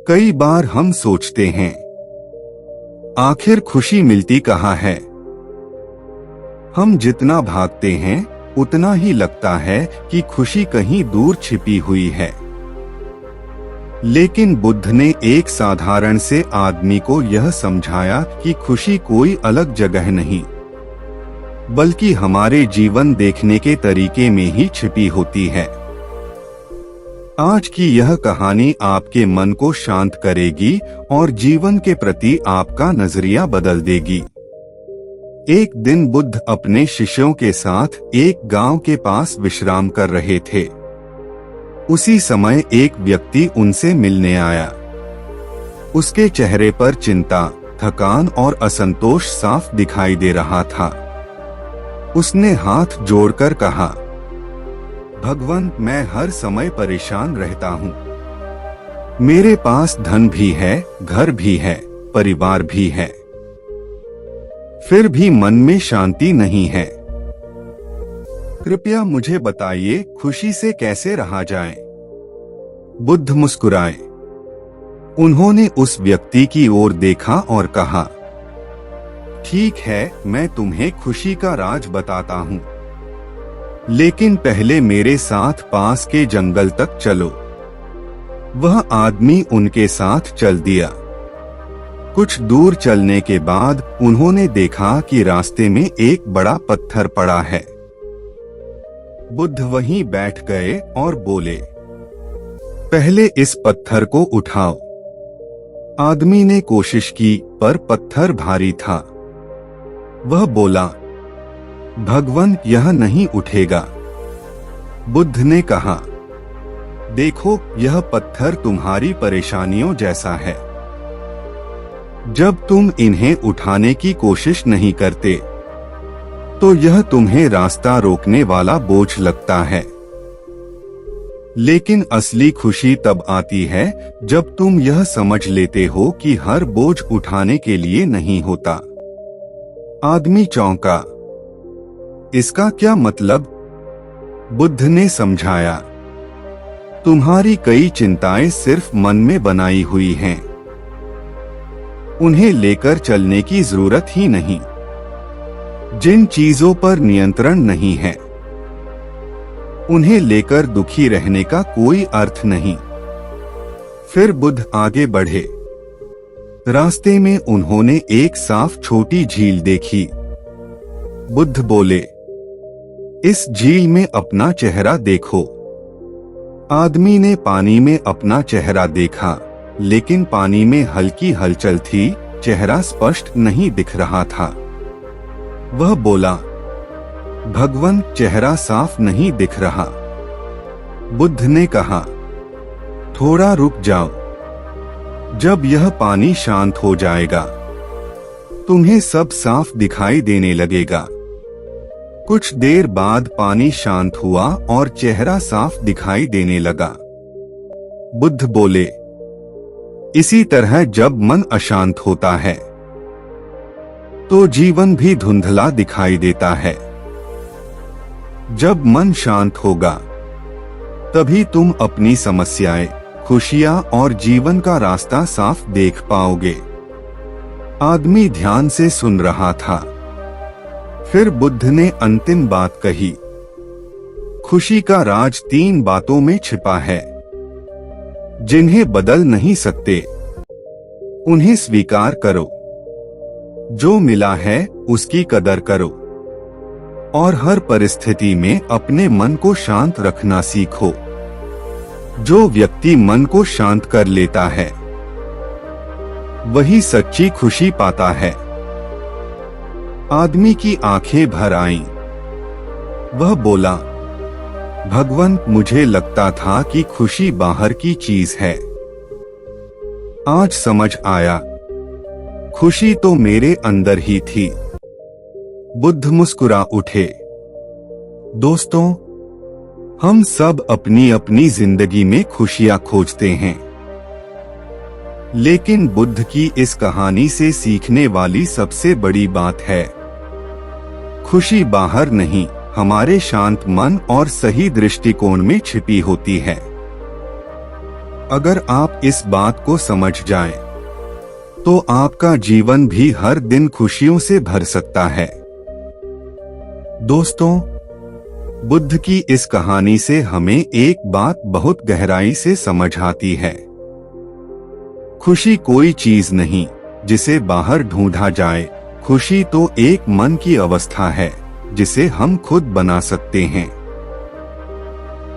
कई बार हम सोचते हैं, आखिर खुशी मिलती कहाँ है। हम जितना भागते हैं उतना ही लगता है कि खुशी कहीं दूर छिपी हुई है। लेकिन बुद्ध ने एक साधारण से आदमी को यह समझाया कि खुशी कोई अलग जगह नहीं, बल्कि हमारे जीवन देखने के तरीके में ही छिपी होती है। आज की यह कहानी आपके मन को शांत करेगी और जीवन के प्रति आपका नजरिया बदल देगी। एक दिन बुद्ध अपने शिष्यों के साथ एक गांव के पास विश्राम कर रहे थे। उसी समय एक व्यक्ति उनसे मिलने आया। उसके चेहरे पर चिंता, थकान और असंतोष साफ दिखाई दे रहा था। उसने हाथ जोड़कर कहा, भगवान, मैं हर समय परेशान रहता हूँ। मेरे पास धन भी है, घर भी है, परिवार भी है, फिर भी मन में शांति नहीं है। कृपया मुझे बताइए, खुशी से कैसे रहा जाए। बुद्ध मुस्कुराए। उन्होंने उस व्यक्ति की ओर देखा और कहा, ठीक है, मैं तुम्हें खुशी का राज बताता हूँ, लेकिन पहले मेरे साथ पास के जंगल तक चलो। वह आदमी उनके साथ चल दिया। कुछ दूर चलने के बाद उन्होंने देखा कि रास्ते में एक बड़ा पत्थर पड़ा है। बुद्ध वहीं बैठ गए और बोले, पहले इस पत्थर को उठाओ। आदमी ने कोशिश की, पर पत्थर भारी था। वह बोला, भगवान, यह नहीं उठेगा। बुद्ध ने कहा, देखो, यह पत्थर तुम्हारी परेशानियों जैसा है। जब तुम इन्हें उठाने की कोशिश नहीं करते, तो यह तुम्हें रास्ता रोकने वाला बोझ लगता है। लेकिन असली खुशी तब आती है जब तुम यह समझ लेते हो कि हर बोझ उठाने के लिए नहीं होता। आदमी चौंका, इसका क्या मतलब? बुद्ध ने समझाया, तुम्हारी कई चिंताएं सिर्फ मन में बनाई हुई हैं। उन्हें लेकर चलने की जरूरत ही नहीं। जिन चीजों पर नियंत्रण नहीं है, उन्हें लेकर दुखी रहने का कोई अर्थ नहीं। फिर बुद्ध आगे बढ़े। रास्ते में उन्होंने एक साफ छोटी झील देखी। बुद्ध बोले, इस झील में अपना चेहरा देखो। आदमी ने पानी में अपना चेहरा देखा, लेकिन पानी में हल्की हलचल थी, चेहरा स्पष्ट नहीं दिख रहा था। वह बोला, भगवान, चेहरा साफ नहीं दिख रहा। बुद्ध ने कहा, थोड़ा रुक जाओ। जब यह पानी शांत हो जाएगा, तुम्हें सब साफ दिखाई देने लगेगा। कुछ देर बाद पानी शांत हुआ और चेहरा साफ दिखाई देने लगा। बुद्ध बोले, इसी तरह जब मन अशांत होता है, तो जीवन भी धुंधला दिखाई देता है। जब मन शांत होगा, तभी तुम अपनी समस्याएं, खुशियां और जीवन का रास्ता साफ देख पाओगे। आदमी ध्यान से सुन रहा था। फिर बुद्ध ने अंतिम बात कही, खुशी का राज 3 बातों में छिपा है, जिन्हें बदल नहीं सकते। उन्हें स्वीकार करो। जो मिला है उसकी कदर करो, और हर परिस्थिति में अपने मन को शांत रखना सीखो। जो व्यक्ति मन को शांत कर लेता है, वही सच्ची खुशी पाता है। आदमी की आंखें भर आईं। वह बोला, भगवान, मुझे लगता था कि खुशी बाहर की चीज है। आज समझ आया, खुशी तो मेरे अंदर ही थी। बुद्ध मुस्कुरा उठे। दोस्तों, हम सब अपनी अपनी जिंदगी में खुशियां खोजते हैं, लेकिन बुद्ध की इस कहानी से सीखने वाली सबसे बड़ी बात है, खुशी बाहर नहीं, हमारे शांत मन और सही दृष्टिकोण में छिपी होती है। अगर आप इस बात को समझ जाएं, तो आपका जीवन भी हर दिन खुशियों से भर सकता है। दोस्तों, बुद्ध की इस कहानी से हमें एक बात बहुत गहराई से समझ आती है। खुशी कोई चीज नहीं जिसे बाहर ढूंढा जाए। खुशी तो एक मन की अवस्था है जिसे हम खुद बना सकते हैं।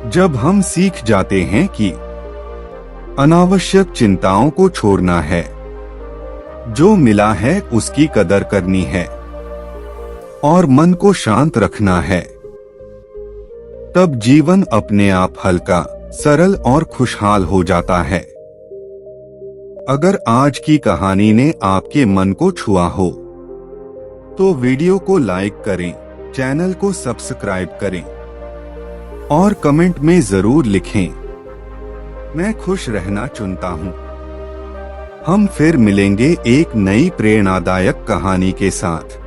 जब हम सीख जाते हैं कि अनावश्यक चिंताओं को छोड़ना है, जो मिला है उसकी कदर करनी है और मन को शांत रखना है, तब जीवन अपने आप हल्का, सरल और खुशहाल हो जाता है। अगर आज की कहानी ने आपके मन को छुआ हो, तो वीडियो को लाइक करें, चैनल को सब्सक्राइब करें और कमेंट में जरूर लिखें, मैं खुश रहना चुनता हूं। हम फिर मिलेंगे एक नई प्रेरणादायक कहानी के साथ।